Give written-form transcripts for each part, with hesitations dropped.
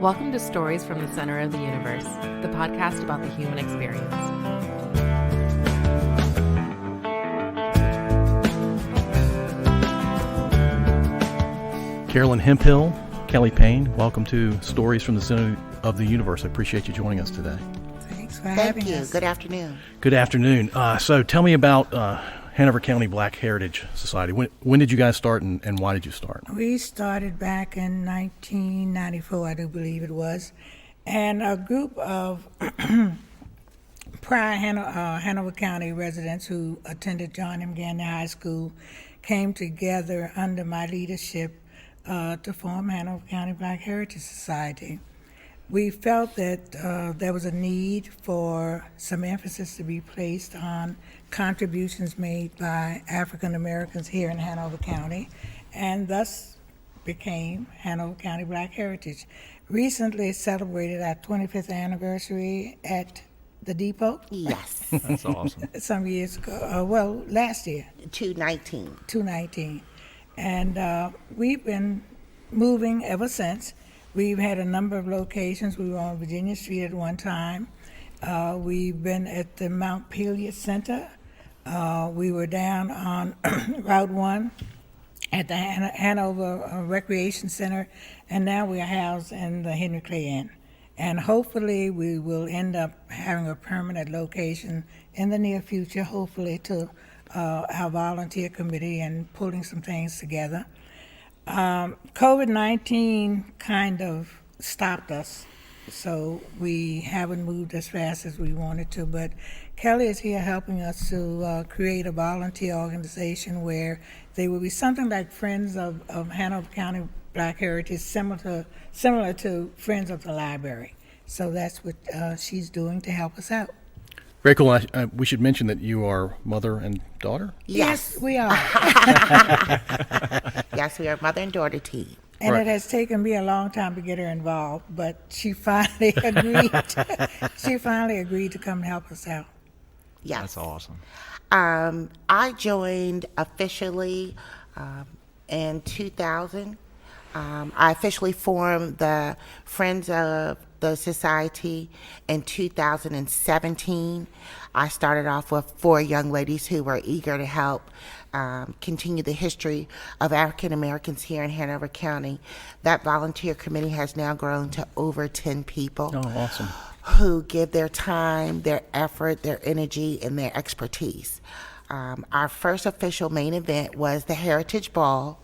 Welcome to Stories from the Center of the Universe, the podcast about the human experience. Carolyn Hemphill, Kelly Payne, welcome to Stories from the Center of the Universe. I appreciate you joining us today. Thanks for having us. Good afternoon. Good afternoon. So tell me about Hanover County Black Heritage Society. When did you guys start and why did you start? We started back in 1994, I do believe it was, and a group of prior Hanover County residents who attended John M. Gander High School came together under my leadership to form Hanover County Black Heritage Society. We felt that there was a need for some emphasis to be placed on contributions made by African Americans here in Hanover County, and thus became Hanover County Black Heritage. Recently celebrated our 25th anniversary at the depot. Yes. That's awesome. Some years ago, last year. 2019. And we've been moving ever since. We've had a number of locations. We were on Virginia Street at one time. We've been at the Mount Pelias Center. We were down on Route 1 at the Hanover Recreation Center, and now we are housed in the Henry Clay Inn. And hopefully we will end up having a permanent location in the near future, hopefully to our volunteer committee and pulling some things together. COVID-19 kind of stopped us, so we haven't moved as fast as we wanted to, but Kelly is here helping us to create a volunteer organization where they will be something like Friends of Hanover County Black Heritage, similar to Friends of the Library. So that's what she's doing to help us out. Very cool. We should mention that you are mother and daughter? Yes, we are. Yes, we are mother and daughter team. And Right. It has taken me a long time to get her involved, but she finally agreed. She finally agreed to come and help us out. Yes. That's awesome. I joined officially in 2000. I officially formed the Friends of the Society in 2017. I started off with 4 young ladies who were eager to help continue the history of African Americans here in Hanover County. That volunteer committee has now grown to over 10 people. Oh, awesome. Who give their time, their effort, their energy, and their expertise. Our first official main event was the Heritage Ball,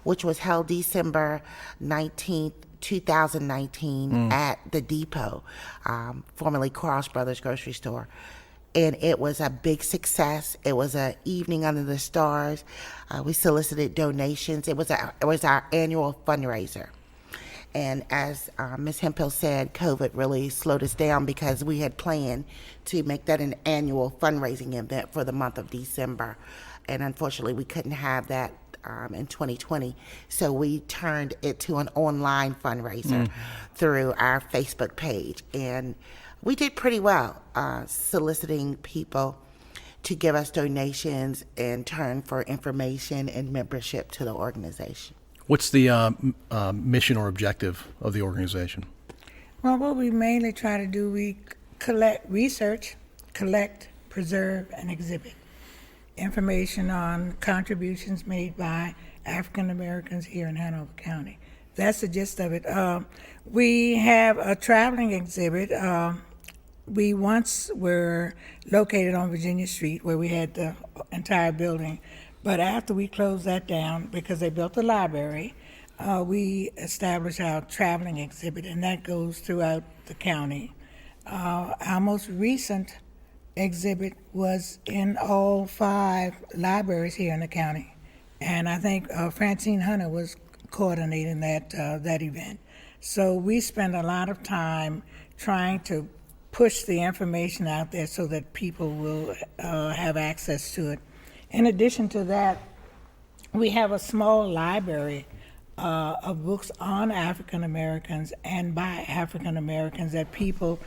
which was held December 19th, 2019 at the Depot, formerly Carl's Brothers Grocery Store. And it was a big success. It was an evening under the stars. We solicited donations. It was our annual fundraiser. And as Ms. Hemphill said, COVID really slowed us down because we had planned to make that an annual fundraising event for the month of December. And unfortunately, we couldn't have that in 2020. So we turned it to an online fundraiser through our Facebook page. And we did pretty well soliciting people to give us donations in turn for information and membership to the organization. What's the mission or objective of the organization? Well, what we mainly try to do, we collect, preserve, and exhibit information on contributions made by African Americans here in Hanover County. That's the gist of it. We have a traveling exhibit. We once were located on Virginia Street where we had the entire building, but after we closed that down because they built a library, we established our traveling exhibit, and that goes throughout the county. Our most recent exhibit was in all 5 libraries here in the county, and I think Francine Hunter was coordinating that event. So we spend a lot of time trying to push the information out there so that people will have access to it. In addition to that, we have a small library of books on African Americans and by African Americans that people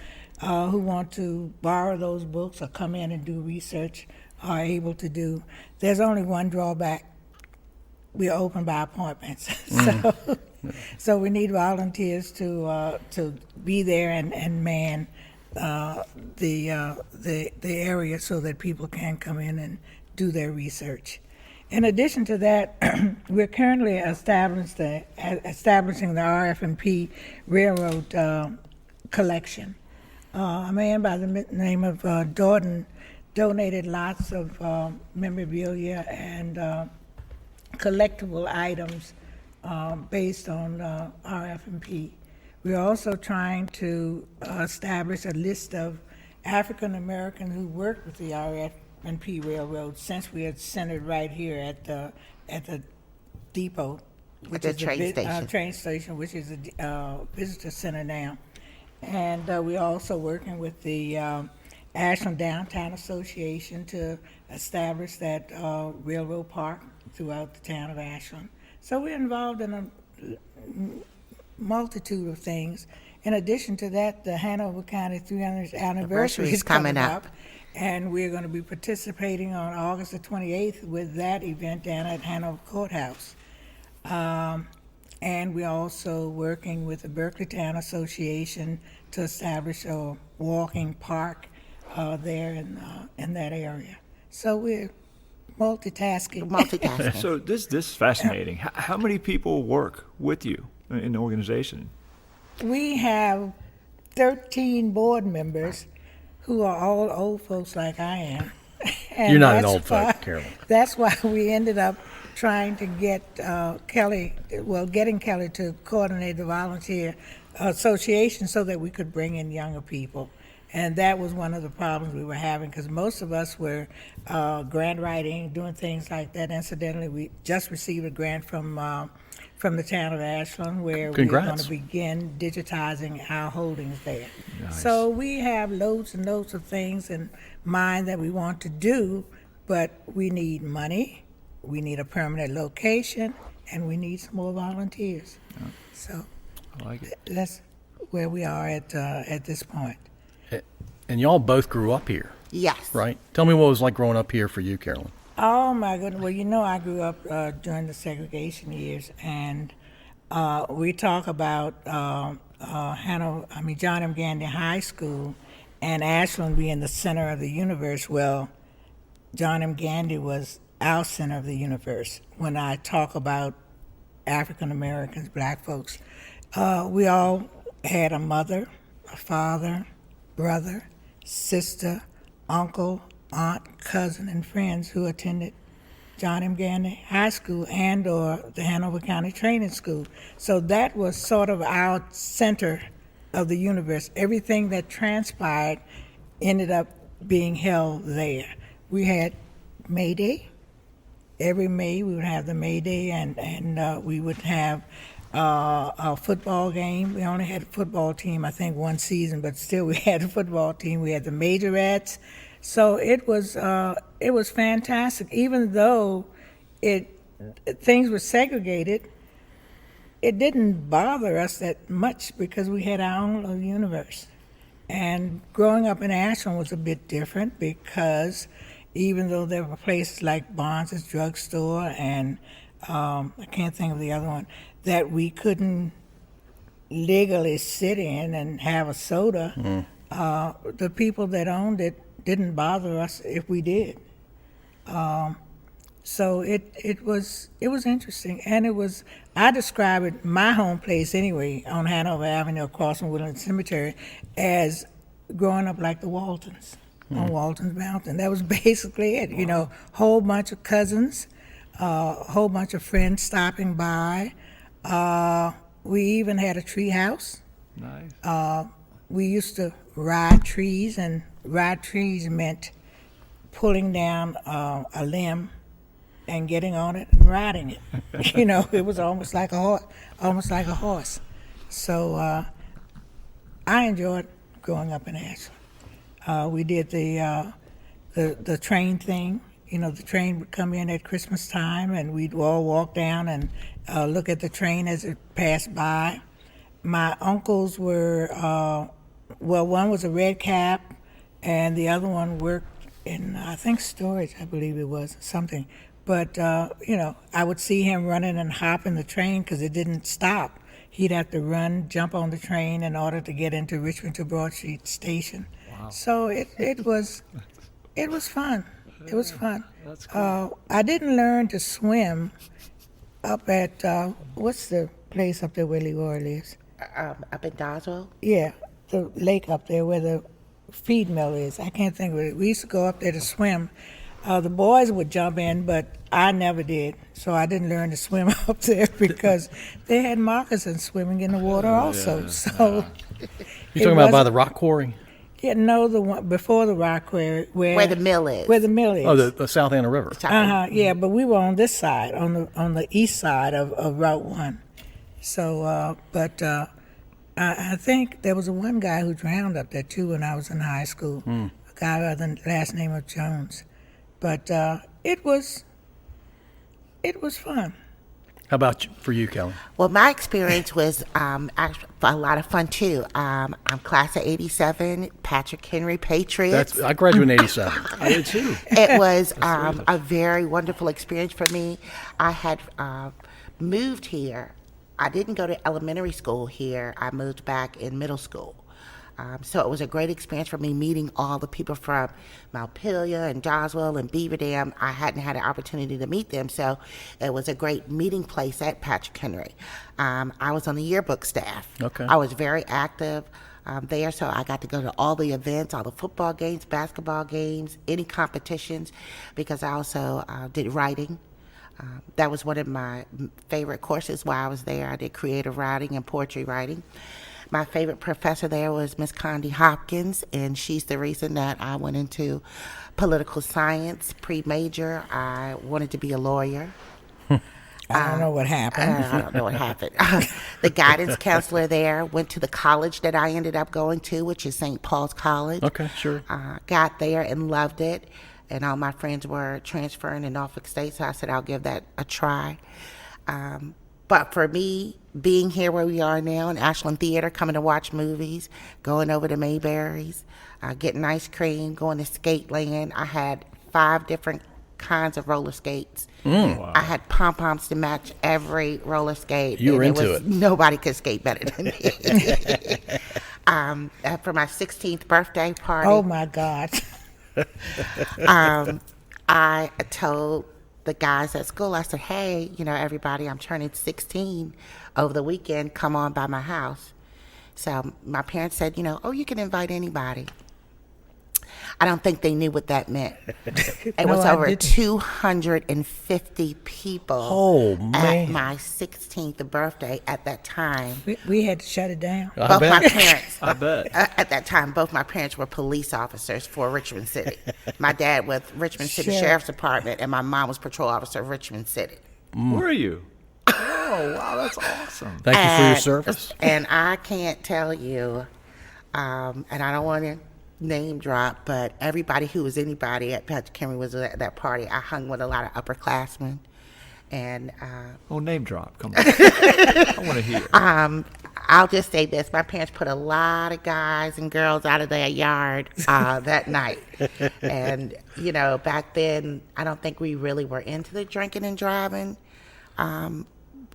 who want to borrow those books or come in and do research are able to do. There's only one drawback. we're open by appointments. So we need volunteers to be there and man the area so that people can come in and do their research. In addition to that, we're currently establishing the RF&P Railroad collection. A man by the name of Dorton donated lots of memorabilia and collectible items based on RF&P. We're also trying to establish a list of African Americans who worked with the RF&P Railroad, since we are centered right here at the depot, which is the train station, which is a visitor center now. And we're also working with the Ashland Downtown Association to establish that railroad park throughout the town of Ashland. So we're involved in a multitude of things. In addition to that, the Hanover County 300th anniversary is coming up, and we're going to be participating on August the 28th with that event down at Hanover Courthouse. And we're also working with the Berkeley Town Association to establish a walking park there in that area. So we're multitasking. So this is fascinating. How many people work with you in the organization? We have 13 board members who are all old folks like I am. And You're not an old folk, Carolyn. That's why we ended up trying to get getting Kelly to coordinate the volunteer association so that we could bring in younger people. And that was one of the problems we were having, because most of us were grant writing, doing things like that. Incidentally, we just received a grant from the town of Ashland, where we're going to begin digitizing our holdings there. Nice. So we have loads and loads of things in mind that we want to do, but we need money, we need a permanent location, and we need some more volunteers. Yeah. So I like it. that's where we are at this point. And y'all both grew up here, Yes. right? Tell me what it was like growing up here for you, Carolyn. Oh my goodness! Well, I grew up during the segregation years, and we talk about John M. Gandy High School, and Ashland being the center of the universe. Well, John M. Gandy was our center of the universe. When I talk about African Americans, black folks, we all had a mother, a father, brother, sister, uncle, aunt, cousin, and friends who attended John M. Gandy High School and or the Hanover County Training School. So that was sort of our center of the universe. Everything that transpired ended up being held there. We had May Day. Every May we would have the May Day, and we would have a football game. We only had a football team, I think, one season, but still we had a football team. We had the majorettes. So it was fantastic. Even though things were segregated, it didn't bother us that much because we had our own little universe. And growing up in Ashland was a bit different because even though there were places like Barnes' drugstore and I can't think of the other one, that we couldn't legally sit in and have a soda, the people that owned it didn't bother us if we did. So it was interesting, and I describe it, my home place anyway, on Hanover Avenue across from Woodland Cemetery, as growing up like the Waltons on Walton's Mountain. That was basically it. Whole bunch of cousins, whole bunch of friends stopping by. We even had a tree house. Nice. We used to ride trees, and ride trees meant pulling down a limb and getting on it and riding it. It was almost like a horse. So I enjoyed growing up in Ashland. We did the train thing. The train would come in at Christmas time, and we'd all walk down and look at the train as it passed by. My uncles were, one was a red cap, and the other one worked in, I think, storage, I believe it was, something. But, I would see him running and hopping the train because it didn't stop. He'd have to run, jump on the train in order to get into Richmond to Broad Street Station. Wow. So it was fun. It was fun. That's cool. I didn't learn to swim up at, what's the place up there where Leroy lives? Up in Doswell? Yeah, the lake up there where the feed mill is. I can't think of it. We used to go up there to swim. The boys would jump in, but I never did. So I didn't learn to swim up there because they had moccasins swimming in the water also. So You talking about by the rock quarry? yeah, no, the one before the rock quarry Where the mill is. Where the mill is. Oh, the South Anna River. Yeah, but we were on this side, on the east side of Route 1. So, I think there was one guy who drowned up there too when I was in high school. A guy by the last name of Jones. But it was fun. How about for you, Kelly? Well, my experience was actually a lot of fun too. I'm class of '87, Patrick Henry Patriots. I graduated in '87. I did too. It was a very wonderful experience for me. I had moved here. I didn't go to elementary school here. I moved back in middle school. So it was a great experience for me meeting all the people from Montpelier and Doswell and Beaver Dam. I hadn't had an opportunity to meet them, so it was a great meeting place at Patrick Henry. I was on the yearbook staff. Okay. I was very active there, so I got to go to all the events, all the football games, basketball games, any competitions, because I also did writing. That was one of my favorite courses while I was there. I did creative writing and poetry writing. My favorite professor there was Miss Condi Hopkins, and she's the reason that I went into political science pre-major. I wanted to be a lawyer. I don't know what happened. I don't know what happened. The guidance counselor there went to the college that I ended up going to, which is St. Paul's College. Okay, sure. Got there and loved it, and all my friends were transferring in Norfolk State, so I said I'll give that a try. But for me, being here where we are now in Ashland Theater, coming to watch movies, going over to Mayberry's, getting ice cream, going to skate land. I had 5 different kinds of roller skates. Wow. I had pom-poms to match every roller skate. You were and into it. Nobody could skate better than me. For my 16th birthday party, Oh my God. I told the guys at school, I said, hey, everybody, I'm turning 16 over the weekend. Come on by my house. So my parents said, you can invite anybody. I don't think they knew what that meant. It No, was I over didn't. 250 people Oh, man. at my 16th birthday at that time. We had to shut it down. I Both my bet. parents, I bet. at that time, both my parents were police officers for Richmond City. My dad with Richmond City Sheriff. Sheriff's Department, and my mom was patrol officer of Richmond City. Were you? Oh, wow, that's awesome. Thank you for your service. And I can't tell you, and I don't want to name drop, but everybody who was anybody at Patrick Henry was at that party. I hung with a lot of upperclassmen, and Oh, name drop. Come on. I want to hear. I'll just say this: my parents put a lot of guys and girls out of their yard that night. And back then, I don't think we really were into the drinking and driving.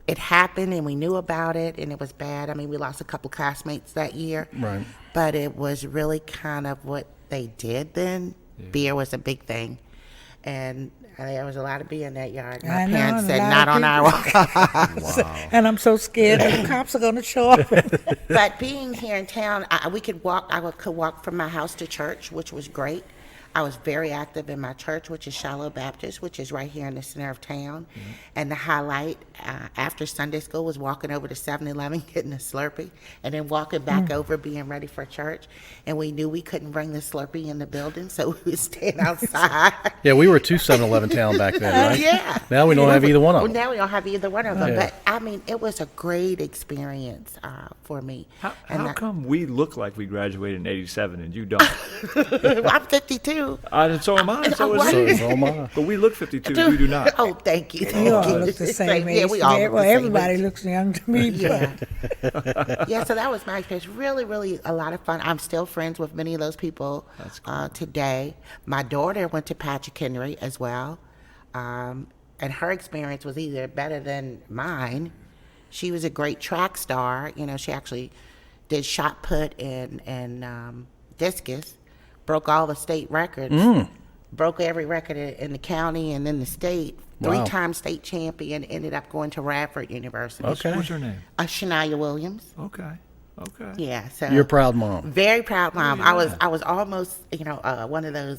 It happened, and we knew about it, and it was bad. I mean, we lost a couple classmates that year. Right. But it was really kind of what they did then. Yeah. Beer was a big thing. And there was a lot of beer in that yard. My I know, parents and a said, lot not of on our people. watch. And I'm so scared that the cops are going to show up. But being here in town, I could walk from my house to church, which was great. I was very active in my church, which is Shiloh Baptist, which is right here in the center of town. Mm-hmm. And the highlight after Sunday school was walking over to 7-Eleven, getting a Slurpee, and then walking back over, being ready for church. And we knew we couldn't bring the Slurpee in the building, so we would stand outside. Yeah, we were a 7-Eleven town back then, right? Yeah. Now we don't have either one of them. Well, now we don't have either one of them. Yeah. But, I mean, it was a great experience for me. How come we look like we graduated in '87 and you don't? I'm 52. And so am I. So What? is So am I. But we look 52. You do not. Oh, thank you. You all look the same age. Yeah, we all look well, the same everybody age. looks young to me. Yeah. Yeah, so that was my experience. Really, really a lot of fun. I'm still friends with many of those people That's cool. today. My daughter went to Patrick Henry as well. and her experience was either better than mine. She was a great track star. You know, she actually did shot put and discus, broke all the state records, broke every record in the county and in the state. Wow. 3-time state champion, ended up going to Radford University. Okay. What's her name? Shania Williams. Okay. Okay. Yeah, so You're a proud mom. very proud mom. Yeah. I was almost, one of those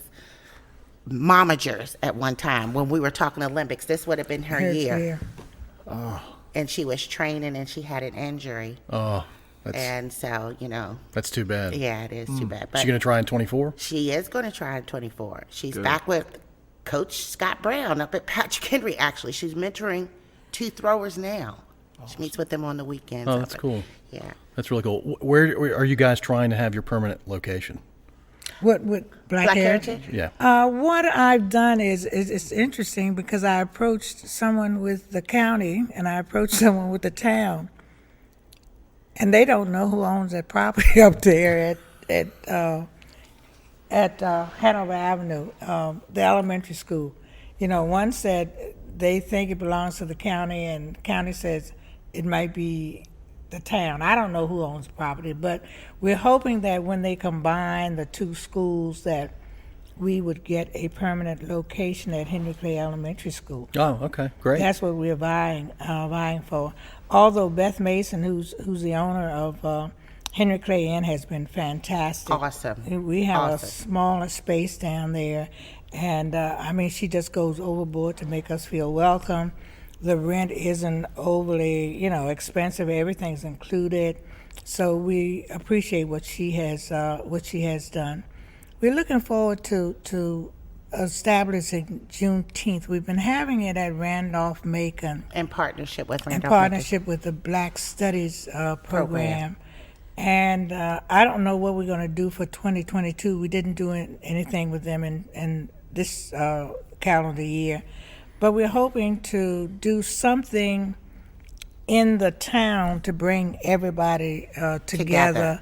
momagers at one time when we were talking Olympics. This would have been her year. And she was training and she had an injury. Oh, And so, that's too bad. yeah, it is too bad. But She going to try in 24? she is going to try in 24. She's Good. back with Coach Scott Brown up at Patrick Henry, actually. She's mentoring 2 throwers now. She meets with them on the weekends. Oh, up that's at- cool. Yeah. That's really cool. Where are you guys trying to have your permanent location? What Black Black Heritage? Heritage? Yeah. What I've done is it's interesting because I approached someone with the county and I approached someone with the town, and they don't know who owns that property up there at Hanover Avenue, the elementary school. One said they think it belongs to the county, and the county says it might be the town. I don't know who owns the property, but we're hoping that when they combine the 2 schools that we would get a permanent location at Henry Clay Elementary School. Oh, okay. Great. That's what we're vying for. Although Beth Mason, who's the owner of Henry Clay Inn, has been fantastic. Awesome. We have a Awesome. smaller space down there, and she just goes overboard to make us feel welcome. The rent isn't overly, expensive. Everything's included, so we appreciate what she has done. We're looking forward to establishing Juneteenth. We've been having it at Randolph-Macon In partnership with in Randolph partnership with the Black Studies program. And I don't know what we're going to do for 2022. We didn't do anything with them in this calendar year. But we're hoping to do something in the town to bring everybody together.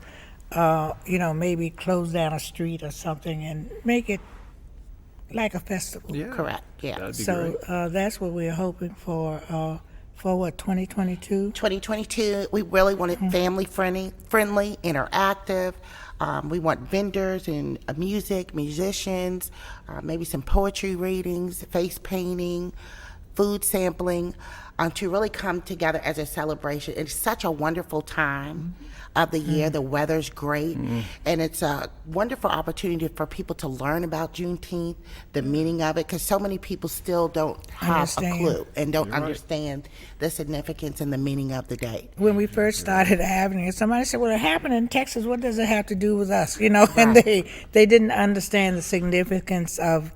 Maybe close down a street or something and make it like a festival. Yeah. Correct, yeah. That'd be So great. that's what we're hoping for what, 2022? 2022, we really want it family friendly, interactive. We want vendors and music, musicians, maybe some poetry readings, face painting, food sampling, to really come together as a celebration. It's such a wonderful time of the year. The weather's great, and it's a wonderful opportunity for people to learn about Juneteenth, the meaning of it, because so many people still don't have Understand. a clue and don't understand the significance and the meaning of the day. When we first started having it, somebody said, well, it happened in Texas. What does it have to do with us? And they didn't understand the significance of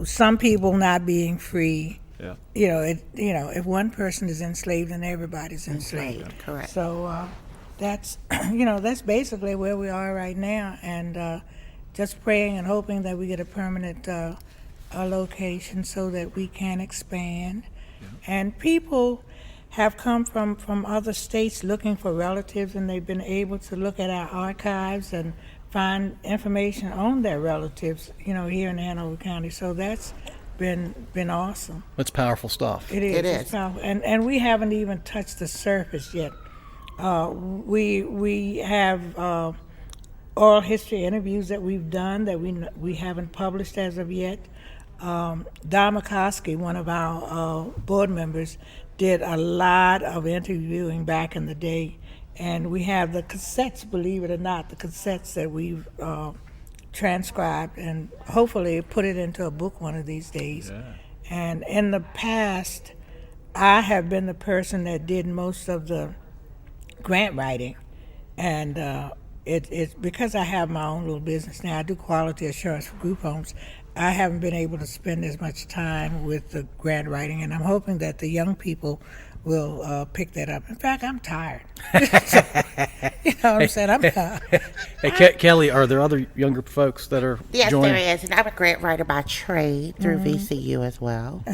some people not being free. Yeah. If one person is enslaved, then everybody's enslaved. Correct. So that's, that's basically where we are right now. And just praying and hoping that we get a permanent location so that we can expand. And people have come from other states looking for relatives, and they've been able to look at our archives and find information on their relatives, here in Hanover County. So that's been awesome. That's powerful stuff. It is. It It's is. powerful. And we haven't even touched the surface yet. We have oral history interviews that we've done that we haven't published as of yet. Don McCoskey, one of our board members, did a lot of interviewing back in the day, and we have the cassettes, believe it or not, the cassettes that we've transcribed and hopefully put it into a book one of these days. Yeah. And in the past, I have been the person that did most of the grant writing, and it's because I have my own little business now. I do quality assurance for group homes. I haven't been able to spend as much time with the grant writing, and I'm hoping that the young people will pick that up. In fact, I'm tired. You know what I'm saying? I'm tired. Hey, Kelly, are there other younger folks that are Yes, joining? there is. And I'm a grant writer by trade through VCU as well.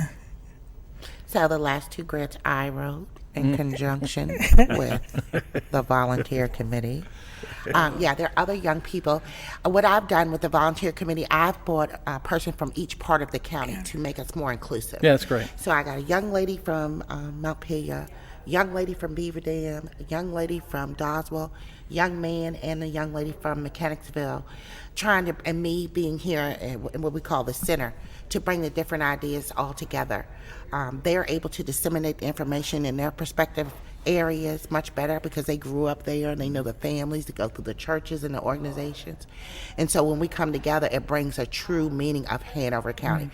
So the last 2 grants I wrote. in conjunction with the volunteer committee. There are other young people. What I've done with the volunteer committee, I've brought a person from each part of the county to make us more inclusive. Yeah, that's great. So I got a young lady from Montpelier, young lady from Beaver Dam, a young lady from Doswell, young man, and a young lady from Mechanicsville, and me being here in what we call the center, to bring the different ideas all together. They're able to disseminate the information in their respective areas much better because they grew up there and they know the families that go through the churches and the organizations. And so when we come together, it brings a true meaning of Hanover County,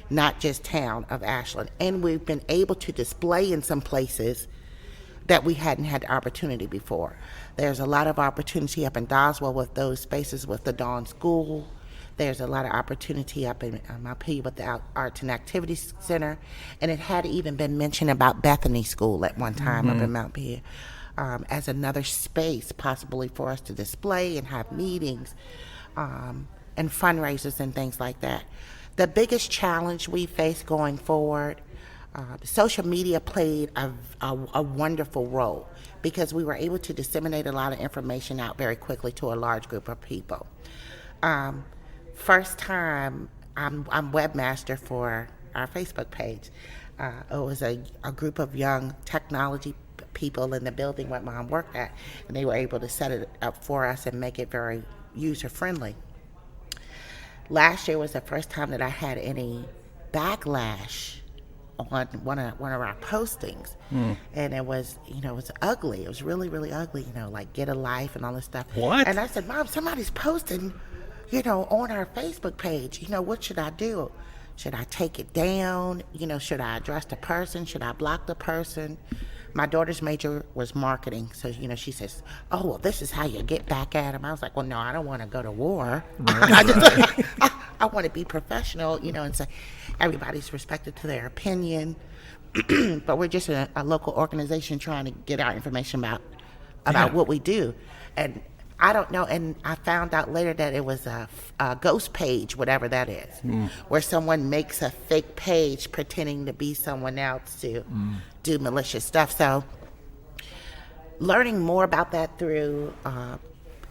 not just town of Ashland. And we've been able to display in some places that we hadn't had the opportunity before. There's a lot of opportunity up in Doswell with those spaces with the Dawn School. There's a lot of opportunity up in Montpelier with the Arts and Activities Center. And it had even been mentioned about Bethany School at one time up in Montpelier as another space possibly for us to display and have meetings and fundraisers and things like that. The biggest challenge we face going forward, social media played a wonderful role because we were able to disseminate a lot of information out very quickly to a large group of people. First time I'm webmaster for our Facebook page. It was a group of young technology people in the building where Mom worked at, and they were able to set it up for us and make it very user-friendly. Last year was the first time that I had any backlash on one of our postings, and it was ugly. It was really, really ugly. Like get a life and all this stuff. What? And I said, Mom, somebody's posting, on our Facebook page. What should I do? Should I take it down? Should I address the person? Should I block the person? My daughter's major was marketing, so she says, "Oh, well, this is how you get back at them." I was like, "Well, no, I don't want to go to war. I want to be professional, and say everybody's respected to their opinion." But we're just a local organization trying to get our information about what we do, and I don't know. And I found out later that it was a ghost page, whatever that is, where someone makes a fake page pretending to be someone else to do malicious stuff. So learning more about that through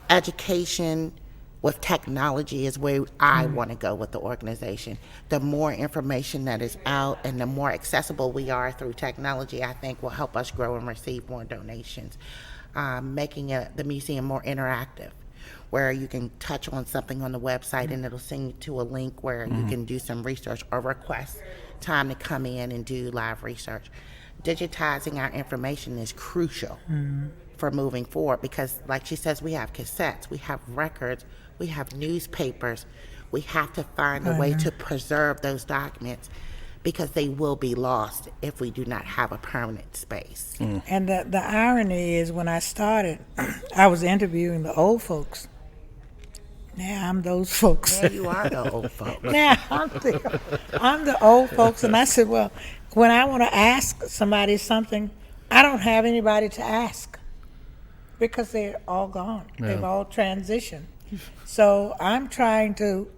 education with technology is where I want to go with the organization. The more information that is out and the more accessible we are through technology, I think will help us grow and receive more donations. Making the museum more interactive, where you can touch on something on the website and it'll send you to a link where you can do some research or request time to come in and do live research. Digitizing our information is crucial for moving forward because, like she says, we have cassettes, we have records, we have newspapers. We have to find a way to preserve those documents because they will be lost if we do not have a permanent space. And the irony is when I started, I was interviewing the old folks. Now I'm those folks. Yeah, you are the old folks. Now I'm the old folks, and I said, well, when I want to ask somebody something, I don't have anybody to ask because they're all gone. Yeah. They've all transitioned. So I'm trying to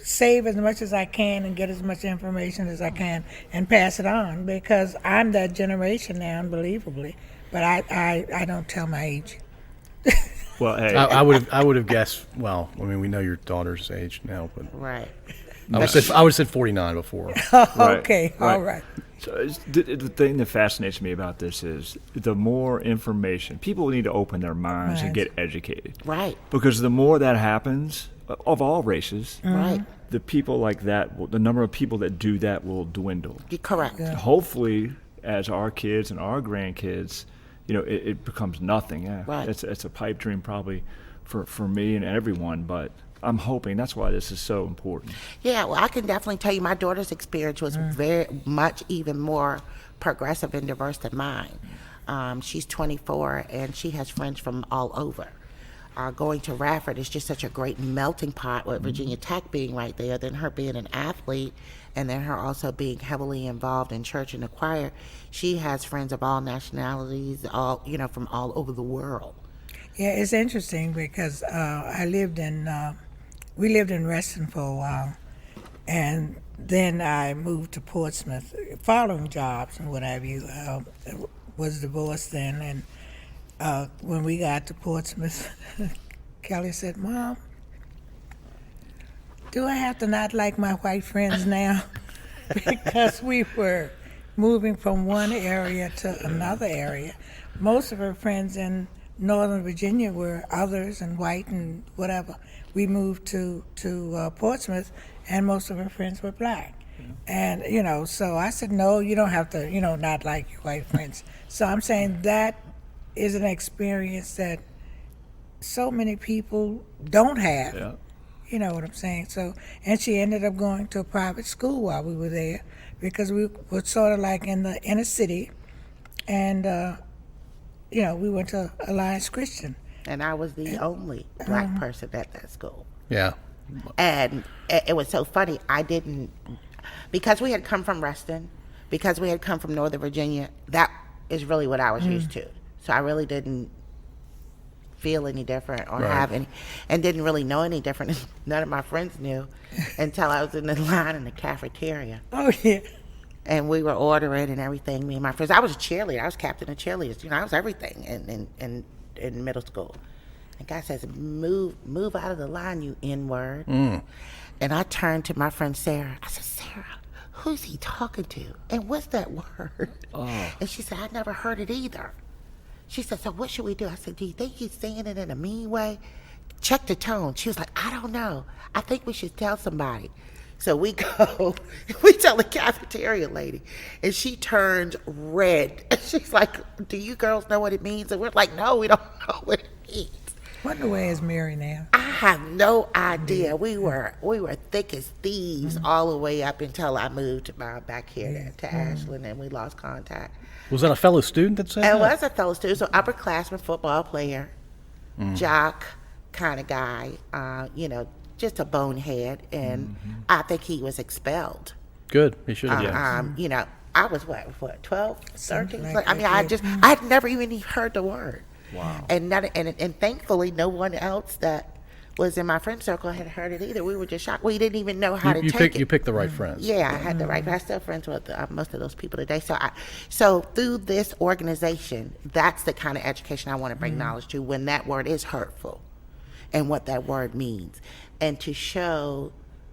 save as much as I can and get as much information as I can and pass it on because I'm that generation now, unbelievably. But I don't tell my age. Well, hey, I would have guessed. Well, I mean, we know your daughter's age now, but right. I would have said 49 before. Okay, right. All right. So the thing that fascinates me about this is the more information, people need to open their minds and get educated. Right. Because the more that happens, of all races, right, the people like that, the number of people that do that will dwindle. You're correct. Yeah. Hopefully, as our kids and our grandkids, it becomes nothing. Yeah, right. It's a pipe dream probably for me and everyone, but I'm hoping that's why this is so important. Yeah, well, I can definitely tell you my daughter's experience was very much even more progressive and diverse than mine. She's 24 and she has friends from all over. Going to Radford is just such a great melting pot with Virginia Tech being right there, then her being an athlete, and then her also being heavily involved in church and the choir. She has friends of all nationalities, from all over the world. Yeah, it's interesting because we lived in Reston for a while, and then I moved to Portsmouth, following jobs and what have you. Was divorced then, and when we got to Portsmouth, Kelly said, "Mom, do I have to not like my white friends now?" Because we were moving from one area to another area. Most of her friends in Northern Virginia were others and white and whatever. We moved to Portsmouth, and most of her friends were black. And, so I said, no, you don't have to, not like your white friends. So I'm saying that is an experience that so many people don't have. Yeah. You know what I'm saying? So, and she ended up going to a private school while we were there, because we were sort of like in the inner city, and we went to Alliance Christian. And I was the only black person at that school. Yeah. And it was so funny. I didn't, because we had come from Reston, because we had come from Northern Virginia, that is really what I was used to. So I really didn't feel any different or have any, and didn't really know any different. None of my friends knew until I was in the line in the cafeteria. Oh, yeah. And we were ordering and everything. Me and my friends. I was a cheerleader. I was captain of cheerleaders. I was everything in middle school. And God says, "Move out of the line, you N-word." And I turned to my friend Sarah. I said, "Sarah, who's he talking to? And what's that word?" And she said, "I never heard it either." She said, "So what should we do?" I said, "Do you think he's saying it in a mean way? Check the tone." She was like, "I don't know. I think we should tell somebody." So we go, we tell the cafeteria lady, and she turns red. She's like, "Do you girls know what it means?" And we're like, "No, we don't know what it means." What in the way is Mary now? I have no idea. We were thick as thieves all the way up until I moved back here to Ashland, and we lost contact. Was that a fellow student that said that? It was a fellow student, so upperclassman football player, jock kind of guy, just a bonehead, and I think he was expelled. Good. He should have. I was what 12, 13? Something like I mean, that, I'd never even heard the word. Wow. And thankfully, no one else that was in my friend circle had heard it either. We were just shocked. We didn't even know how to take it. You picked the right friends. Yeah, I had the right. I'm still friends with most of those people today. So through this organization, that's the kind of education I want to bring knowledge to when that word is hurtful, and what that word means, and to show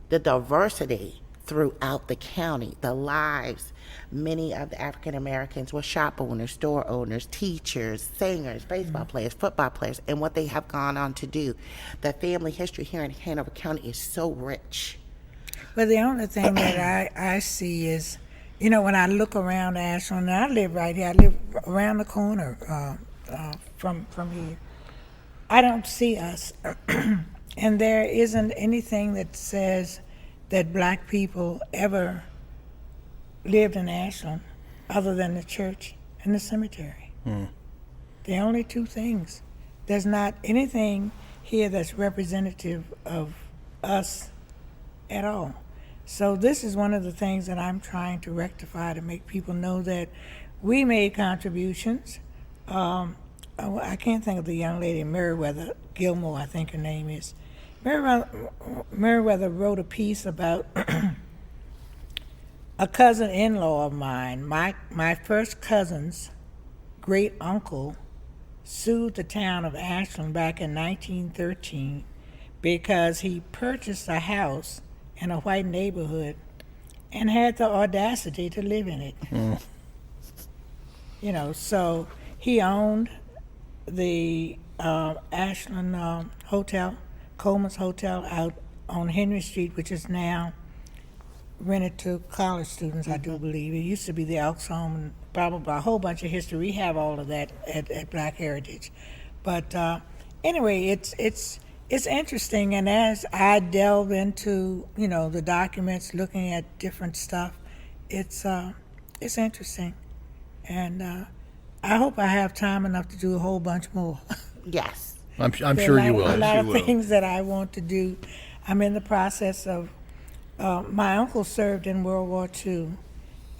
the diversity throughout the county, the lives. Many of the African Americans were shop owners, store owners, teachers, singers, baseball players, football players, and what they have gone on to do. The family history here in Hanover County is so rich. But the only thing that I see is, when I look around Ashland, and I live right here, I live around the corner from here, I don't see us. And there isn't anything that says that black people ever lived in Ashland other than the church and the cemetery. The only two things. There's not anything here that's representative of us at all. So this is one of the things that I'm trying to rectify, to make people know that we made contributions. I can't think of the young lady, Meriwether Gilmore, I think her name is. Meriwether wrote a piece about a cousin-in-law of mine. My first cousin's great uncle sued the town of Ashland back in 1913 because he purchased a house in a white neighborhood and had the audacity to live in it. So he owned the Ashland Hotel, Coleman's Hotel, out on Henry Street, which is now rented to college students, I do believe. It used to be the Elks Home, and blah, blah, blah, a whole bunch of history. We have all of that at Black Heritage. But anyway, it's interesting, and as I delve into, the documents, looking at different stuff, it's interesting. And I hope I have time enough to do a whole bunch more. Yes. I'm sure you will. A lot of things that I want to do. I'm in the process of, my uncle served in World War II,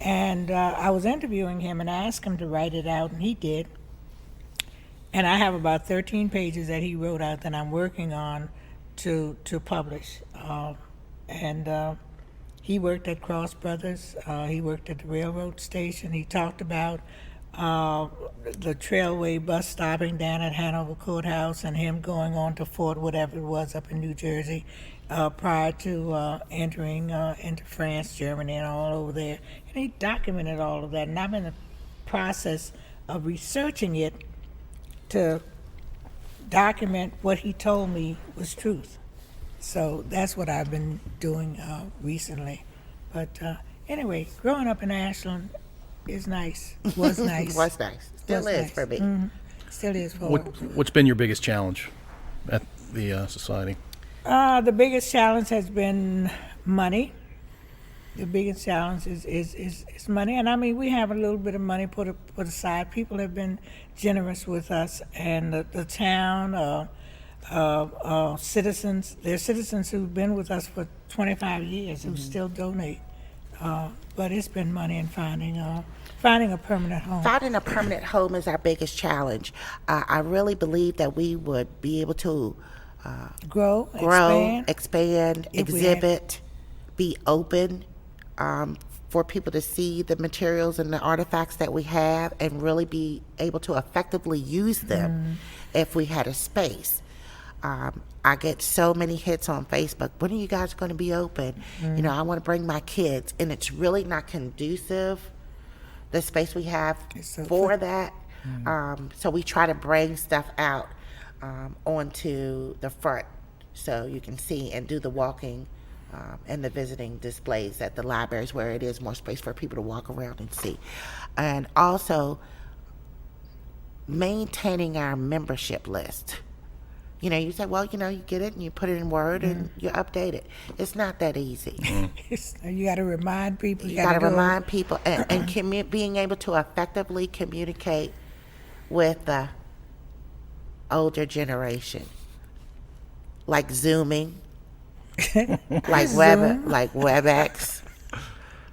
and I was interviewing him and asked him to write it out, and he did. And I have about 13 pages that he wrote out that I'm working on to publish. And He worked at Cross Brothers. He worked at the railroad station. He talked about the Trailway bus stopping down at Hanover Courthouse and him going on to Fort whatever it was up in New Jersey prior to entering into France, Germany, and all over there. And he documented all of that. And I'm in the process of researching it to document what he told me was truth. So that's what I've been doing recently. But anyway, growing up in Ashland is nice. Was nice. Was nice. Still Was is nice. for me. Still is for What's been your biggest challenge at the society? The biggest challenge has been money. The biggest challenge is money. And I mean, we have a little bit of money put aside. People have been generous with us. And the town, citizens, there are citizens who've been with us for 25 years who still donate. But it's been money and finding a permanent home. Finding a permanent home is our biggest challenge. I really believe that we would be able to Grow, expand, If we had- exhibit, be open for people to see the materials and the artifacts that we have and really be able to effectively use them if we had a space. I get so many hits on Facebook. When are you guys going to be open? You know, I want to bring my kids, and it's really not conducive, the space we have so for that. So we try to bring stuff out onto the front so you can see and do the walking and the visiting displays at the libraries where it is more space for people to walk around and see. And also maintaining our membership list. You know, you say, well, you know, you get it and you put it in Word and you update it. It's not that easy. You got to remind people. You got to remind people and being able to effectively communicate with the older generation, like Zooming, like WebEx,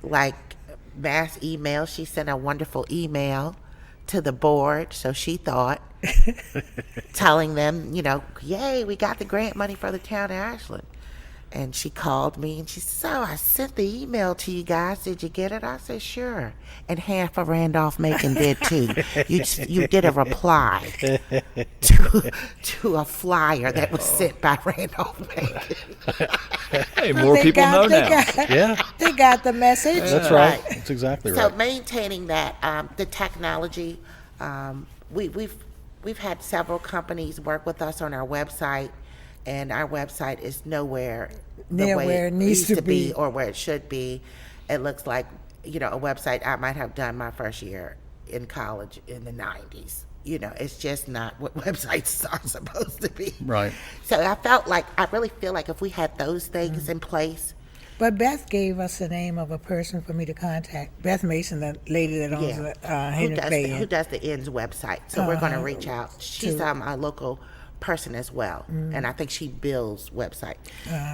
like mass email. She sent a wonderful email to the board, so she thought, telling them, you know, yay, we got the grant money for the town of Ashland. And she called me and she said, so I sent the email to you guys. Did you get it? I said, sure. And half of Randolph-Macon did too. You did a reply to a flyer that was sent by Randolph-Macon. Hey, more people know now. Yeah, They got the message. that's right. That's exactly So right. maintaining that, the technology, we've had several companies work with us on our website, and our website is nowhere the Near way where it it needs used to be. or where it should be. It looks like, you know, a website I might have done my first year in college in the 90s. You know, it's just not what websites are supposed to be. Right. So I really feel like if we had those things in place, But Beth gave us the name of a person for me to contact. Beth Mason, the lady that owns who does the Ends website. So we're going to reach out. She's a local person as well, and I think she builds website.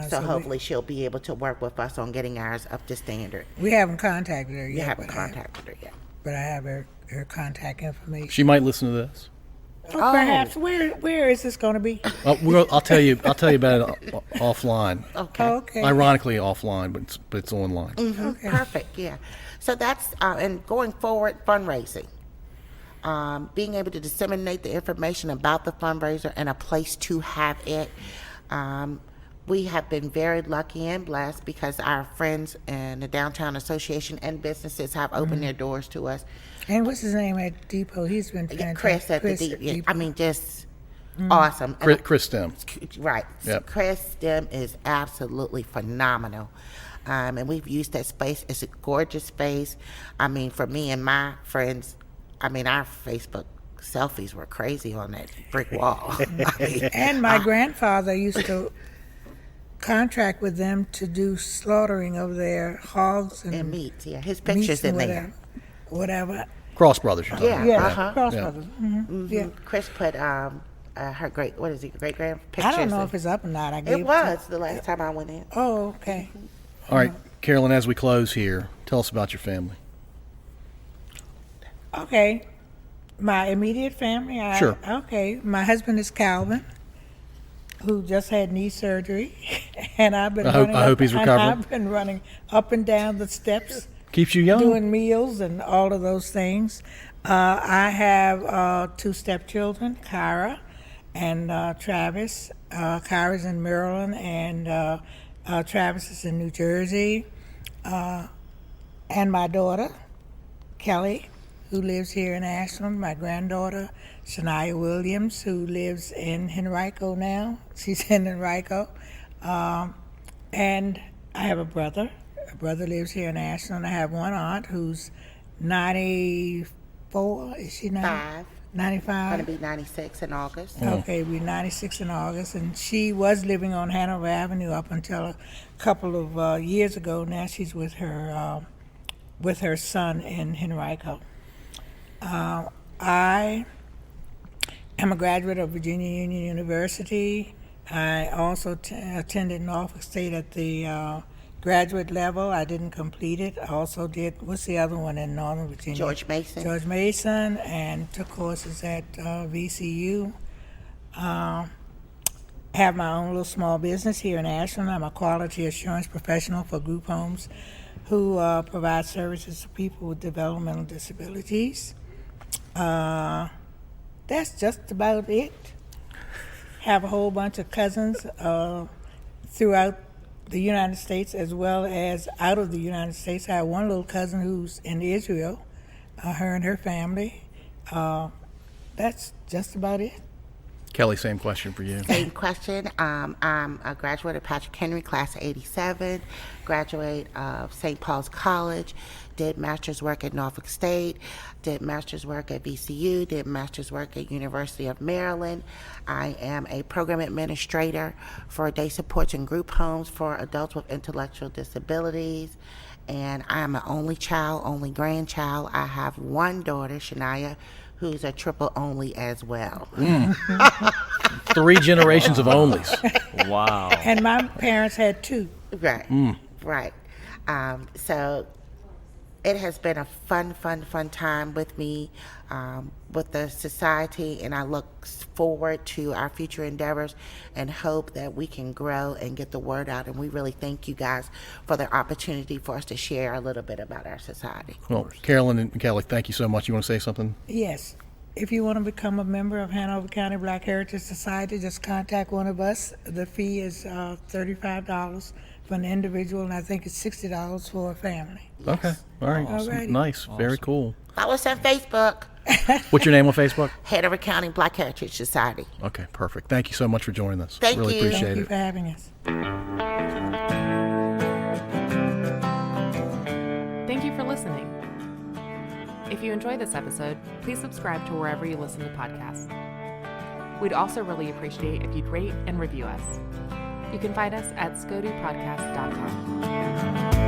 So hopefully she'll be able to work with us on getting ours up to standard. We haven't contacted her yet. We haven't but contacted her yet. But I have her contact information. She might listen to this. Perhaps. Where is this going to be? I'll tell you about it offline. Okay. Okay. Ironically, offline, but it's online. Okay. Perfect. Yeah. So that's and going forward, fundraising. Being able to disseminate the information about the fundraiser and a place to have it. We have been very lucky and blessed because our friends in the Downtown Association and businesses have opened their doors to us. And what's his name at Depot? He's been fantastic. Chris at the Depot. I mean, just awesome. And Chris Stem. right. Yep. Chris Stem is absolutely phenomenal. And we've used that space. It's a gorgeous space. I mean, for me and my friends, I mean, our Facebook selfies were crazy on that brick wall. I mean, And my grandfather used to contract with them to do slaughtering of their hogs and and meat, yeah. His meats pictures and in there. whatever. Cross Brothers. you're talking Yeah. about. Yeah, Uh-huh. Cross Yeah. Brothers. Yeah. Chris put her great grand pictures. I don't know in. if it's up or not. I gave It was the last time I went in. Oh, okay. All right, Carolyn, as we close here, tell us about your family. Okay. My immediate family. Sure. Okay. My husband is Calvin, who just had knee surgery, and I've been I hope- running. I hope he's and recovering. I've been running up and down the steps, Keeps you young. doing meals and all of those things. I have 2 stepchildren, Kyra and Travis. Kyra's in Maryland, and Travis is in New Jersey. And my daughter, Kelly, who lives here in Ashland. My granddaughter, Shania Williams, who lives in Henrico now. She's in Henrico. And I have a brother. A brother lives here in Ashland. I have one aunt who's 94. Is she 5. 95? Going to be 96 in August. Okay, we're 96 in August, and she was living on Hanover Avenue up until a couple of years ago. Now she's with her son in Henrico. I am a graduate of Virginia Union University. I also attended Norfolk State at the graduate level. I didn't complete it. I also did, what's the other one in Northern Virginia? George Mason. George Mason, and took courses at VCU. Have my own little small business here in Ashland. I'm a quality assurance professional for group homes who provide services to people with developmental disabilities. That's just about it. Have a whole bunch of cousins throughout the United States as well as out of the United States. I have one little cousin who's in Israel, her and her family. That's just about it. Kelly, same question for you. Same question. I'm a graduate of Patrick Henry, class of 87, graduate of St. Paul's College, did master's work at Norfolk State, did master's work at VCU, did master's work at University of Maryland. I am a program administrator for day supports and group homes for adults with intellectual disabilities. And I am an only child, only grandchild. I have one daughter, Shania, who's a triple only as well. 3 generations of onlys. Wow. And my parents had 2. Right, right. So it has been a fun time with me, with the society, and I look forward to our future endeavors and hope that we can grow and get the word out. And we really thank you guys for the opportunity for us to share a little bit about our society. Well, Carolyn and Kelly, thank you so much. You want to say something? Yes. If you want to become a member of Hanover County Black Heritage Society, just contact one of us. The fee is $35 for an individual, and I think it's $60 for a family. Okay. All right. Alrighty. Nice. Very cool. Follow us on Facebook, What's your name on Facebook? Hanover County Black Heritage Society. Okay, perfect. Thank you so much for joining us. Thank really you. appreciate Thank you it. for having us. Thank you for listening. If you enjoyed this episode, please subscribe to wherever you listen to podcasts. We'd also really appreciate if you'd rate and review us. You can find us at scodupodcast.com.